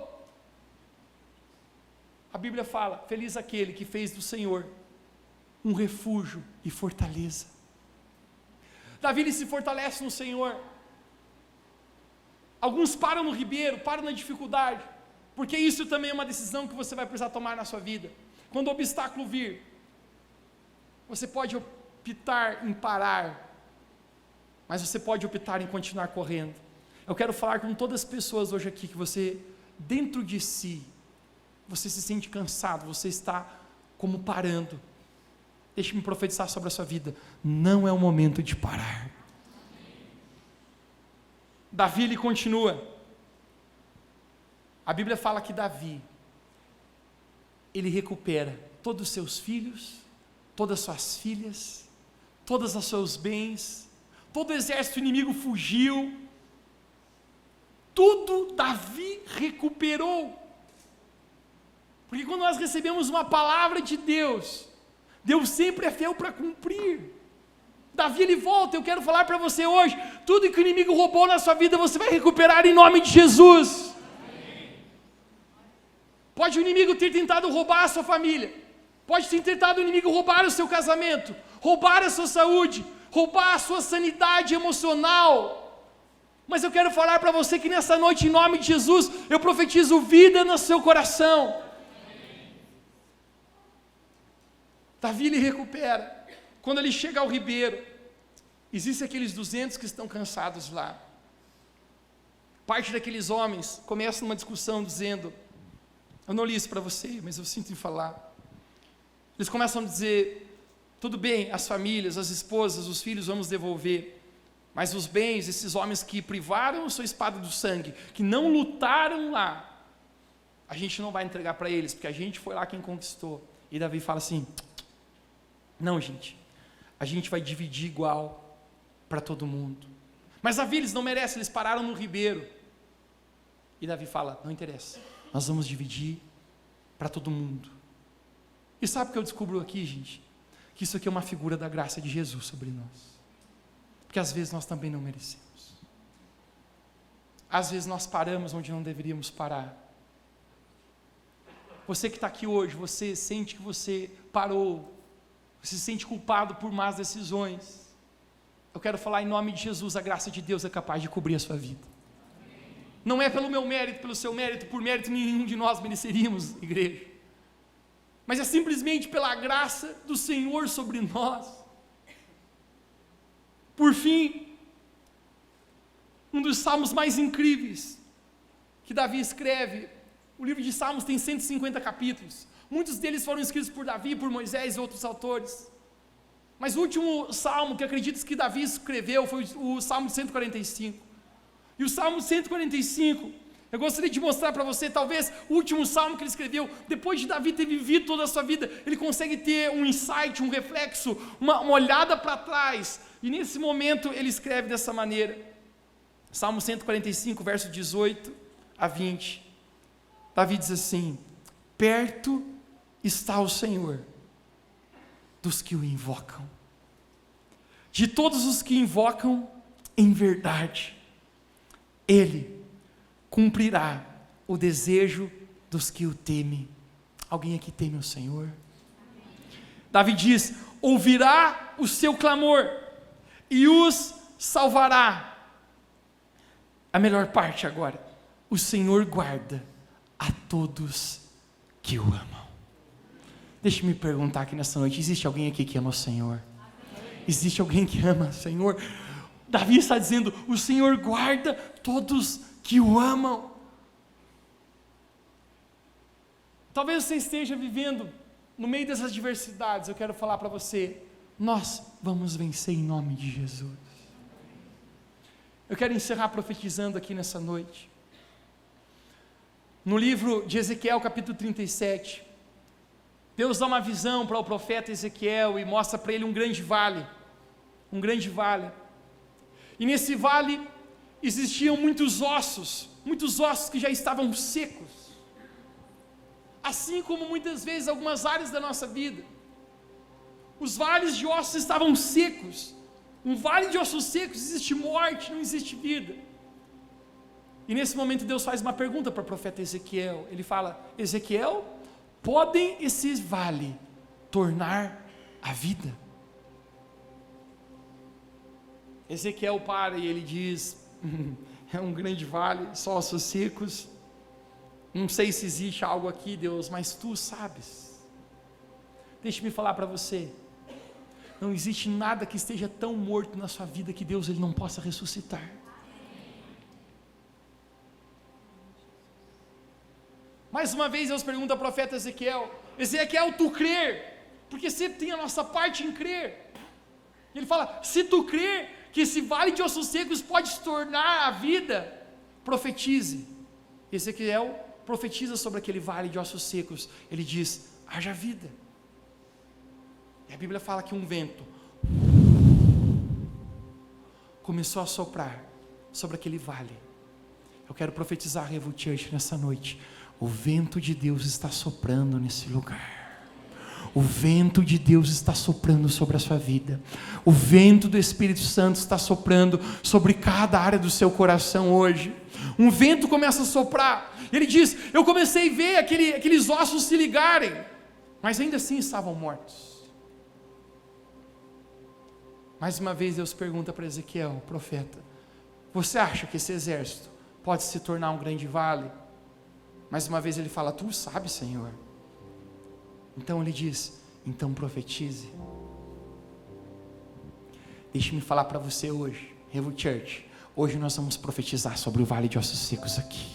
A Bíblia fala, feliz aquele que fez do Senhor um refúgio e fortaleza. Davi, ele se fortalece no Senhor. Alguns param no ribeiro, param na dificuldade, porque isso também é uma decisão que você vai precisar tomar na sua vida. Quando o obstáculo vir, você pode optar em parar, mas você pode optar em continuar correndo. Eu quero falar com todas as pessoas hoje aqui, que você, dentro de si, você se sente cansado, você está como parando. Deixe-me profetizar sobre a sua vida, não é o momento de parar. Davi, ele continua. A Bíblia fala que Davi, ele recupera todos os seus filhos, todas as suas filhas, todos os seus bens, todo o exército inimigo fugiu, tudo Davi recuperou. Porque quando nós recebemos uma palavra de Deus, Deus sempre é fiel para cumprir. Davi, ele volta. Eu quero falar para você hoje, tudo que o inimigo roubou na sua vida, você vai recuperar em nome de Jesus. Pode o inimigo ter tentado roubar a sua família, pode ter tentado o inimigo roubar o seu casamento, roubar a sua saúde, roubar a sua sanidade emocional, mas eu quero falar para você que nessa noite, em nome de Jesus, eu profetizo vida no seu coração. Davi, ele recupera. Quando ele chega ao ribeiro, existem aqueles 200 que estão cansados lá. Parte daqueles homens começa uma discussão dizendo, eu não li isso para você, mas eu sinto em falar. Eles começam a dizer, tudo bem, as famílias, as esposas, os filhos vamos devolver, mas os bens, esses homens que privaram a sua espada do sangue, que não lutaram lá, a gente não vai entregar para eles, porque a gente foi lá quem conquistou. E Davi fala assim, não, gente, a gente vai dividir igual para todo mundo. Mas Davi, eles não merecem, eles pararam no ribeiro. E Davi fala, não interessa, nós vamos dividir para todo mundo. E sabe o que eu descubro aqui, gente? Que isso aqui é uma figura da graça de Jesus sobre nós. Porque às vezes nós também não merecemos. Às vezes nós paramos onde não deveríamos parar. Você que está aqui hoje, você sente que você parou, você se sente culpado por más decisões. Eu quero falar em nome de Jesus, a graça de Deus é capaz de cobrir a sua vida. Não é pelo meu mérito, pelo seu mérito, por mérito nenhum de nós mereceríamos, igreja. Mas é simplesmente pela graça do Senhor sobre nós. Por fim, um dos salmos mais incríveis que Davi escreve, o livro de Salmos tem 150 capítulos. Muitos deles foram escritos por Davi, por Moisés e outros autores. Mas o último salmo que acredito que Davi escreveu foi o Salmo 145. E o Salmo 145, eu gostaria de mostrar para você, talvez, o último salmo que ele escreveu, depois de Davi ter vivido toda a sua vida, ele consegue ter um insight, um reflexo, uma olhada para trás. E nesse momento ele escreve dessa maneira. Salmo 145, verso 18 a 20. Davi diz assim, perto está o Senhor dos que o invocam, de todos os que invocam em verdade, Ele cumprirá o desejo dos que o temem. Alguém aqui teme o Senhor? Davi diz, ouvirá o seu clamor e os salvará. A melhor parte agora, o Senhor guarda a todos que o amam. Deixe-me perguntar aqui nessa noite, existe alguém aqui que ama o Senhor? Existe alguém que ama o Senhor? Davi está dizendo, o Senhor guarda todos que o amam. Talvez você esteja vivendo no meio dessas diversidades, eu quero falar para você, nós vamos vencer em nome de Jesus. Eu quero encerrar profetizando aqui nessa noite. No livro de Ezequiel, capítulo 37, Deus dá uma visão para o profeta Ezequiel e mostra para ele um grande vale. E nesse vale existiam muitos ossos que já estavam secos. Assim como muitas vezes algumas áreas da nossa vida, os vales de ossos estavam secos. Um vale de ossos secos existe morte, não existe vida. E nesse momento Deus faz uma pergunta para o profeta Ezequiel. Ele fala: Ezequiel, podem esses vales tornar a vida? Ezequiel para e ele diz: é um grande vale, só ossos secos. Não sei se existe algo aqui, Deus, mas tu sabes. Deixa-me falar para você. Não existe nada que esteja tão morto na sua vida que Deus ele não possa ressuscitar. Mais uma vez Deus pergunta ao profeta Ezequiel: Ezequiel, tu crer? Porque sempre tem a nossa parte em crer. E ele fala: se tu crer que esse vale de ossos secos pode se tornar a vida, profetize. Ezequiel profetiza sobre aquele vale de ossos secos. Ele diz: haja vida. E a Bíblia fala que um vento começou a soprar sobre aquele vale. Eu quero profetizar a Revo Church nessa noite. O vento de Deus está soprando nesse lugar. O vento de Deus está soprando sobre a sua vida. O vento do Espírito Santo está soprando sobre cada área do seu coração hoje. Um vento começa a soprar. Ele diz: eu comecei a ver aqueles ossos se ligarem, mas ainda assim estavam mortos. Mais uma vez Deus pergunta para Ezequiel, profeta: você acha que esse exército pode se tornar um grande vale? Mais uma vez ele fala: tu sabes, Senhor. Então ele diz: então profetize. Deixe-me falar para você hoje, Revo Church. Hoje nós vamos profetizar sobre o vale de ossos secos aqui.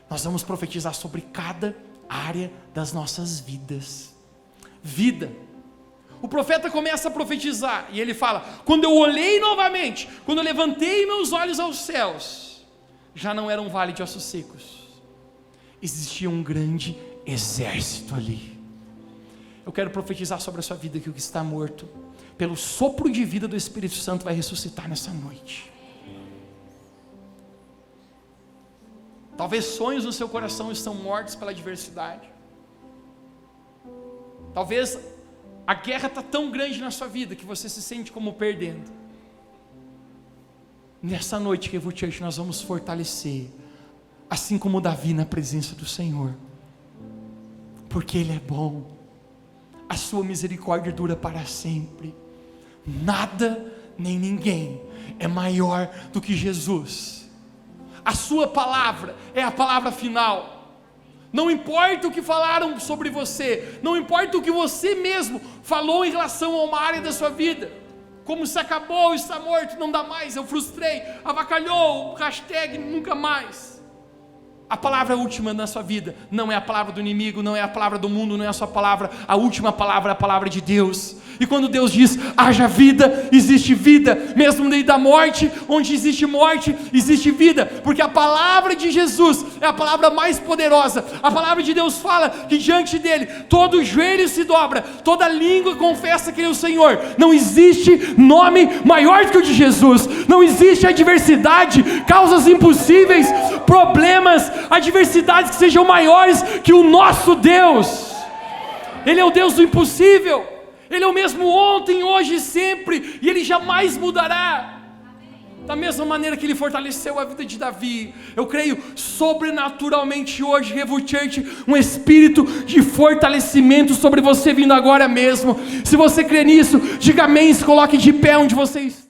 Nós vamos profetizar sobre cada área das nossas vidas. Vida. O profeta começa a profetizar e ele fala: quando eu olhei novamente, quando eu levantei meus olhos aos céus, já não era um vale de ossos secos. Existia um grande exército ali. Eu quero profetizar sobre a sua vida que o que está morto, pelo sopro de vida do Espírito Santo, vai ressuscitar nessa noite. Talvez sonhos no seu coração estão mortos pela adversidade. Talvez a guerra está tão grande na sua vida que você se sente como perdendo. Nessa noite, Revo Church, nós vamos fortalecer, assim como Davi na presença do Senhor, porque Ele é bom, a sua misericórdia dura para sempre. Nada nem ninguém é maior do que Jesus. A sua palavra é a palavra final. Não importa o que falaram sobre você, não importa o que você mesmo falou em relação a uma área da sua vida, como se acabou, está morto, não dá mais, eu frustrei, avacalhou, hashtag nunca mais. A palavra última na sua vida não é a palavra do inimigo, não é a palavra do mundo, não é a sua palavra. A última palavra é a palavra de Deus. E quando Deus diz: haja vida, existe vida. Mesmo no meio da morte, onde existe morte, existe vida. Porque a palavra de Jesus é a palavra mais poderosa. A palavra de Deus fala que diante dele todo joelho se dobra, toda língua confessa que ele é o Senhor. Não existe nome maior do que o de Jesus. Não existe adversidade, causas impossíveis, problemas, adversidades que sejam maiores que o nosso Deus. Ele é o Deus do impossível. Ele é o mesmo ontem, hoje e sempre, e Ele jamais mudará. Da mesma maneira que Ele fortaleceu a vida de Davi, eu creio sobrenaturalmente hoje, Revo Church, um espírito de fortalecimento sobre você vindo agora mesmo. Se você crê nisso, diga amém, se coloque de pé onde você está.